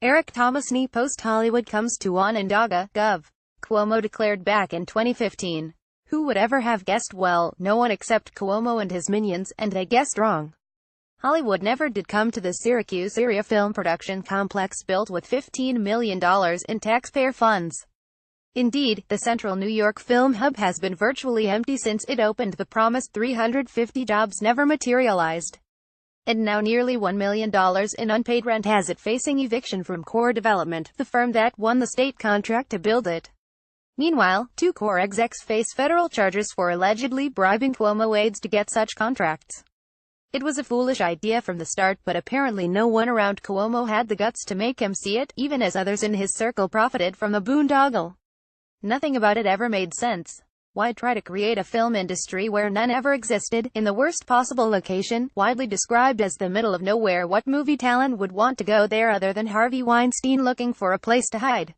Erik ThomasNY Post Hollywood comes to Onondaga, Gov. Cuomo declared back in 2015. Who would ever have guessed? Well, no one except Cuomo and his minions, and they guessed wrong. Hollywood never did come to the Syracuse area film production complex built with $15 million in taxpayer funds. Indeed, the central New York film hub has been virtually empty since it opened. The promised 350 jobs never materialized. And now nearly $1 million in unpaid rent has it facing eviction from Core Development, the firm that won the state contract to build it. Meanwhile, two Core execs face federal charges for allegedly bribing Cuomo aides to get such contracts. It was a foolish idea from the start, but apparently no one around Cuomo had the guts to make him see it, even as others in his circle profited from the boondoggle. Nothing about it ever made sense. Why try to create a film industry where none ever existed, in the worst possible location, widely described as the middle of nowhere? What movie talent would want to go there other than Harvey Weinstein looking for a place to hide?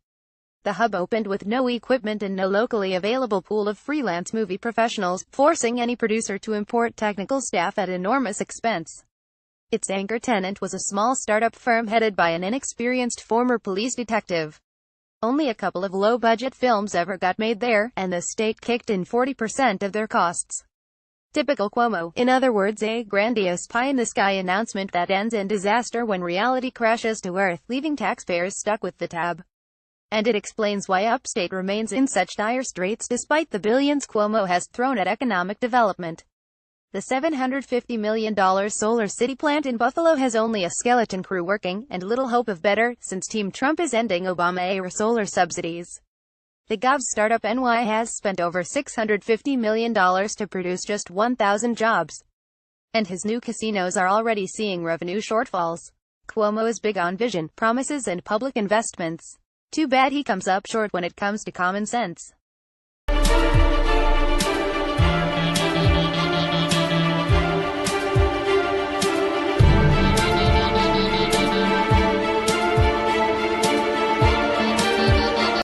The hub opened with no equipment and no locally available pool of freelance movie professionals, forcing any producer to import technical staff at enormous expense. Its anchor tenant was a small startup firm headed by an inexperienced former police detective. Only a couple of low-budget films ever got made there, and the state kicked in 40% of their costs. Typical Cuomo. In other words, a grandiose pie-in-the-sky announcement that ends in disaster when reality crashes to earth, leaving taxpayers stuck with the tab. And it explains why upstate remains in such dire straits despite the billions Cuomo has thrown at economic development. The $750 million Solar City plant in Buffalo has only a skeleton crew working, and little hope of better, since Team Trump is ending Obama-era solar subsidies. The Gov startup NY has spent over $650 million to produce just 1,000 jobs. And his new casinos are already seeing revenue shortfalls. Cuomo is big on vision, promises and public investments. Too bad he comes up short when it comes to common sense.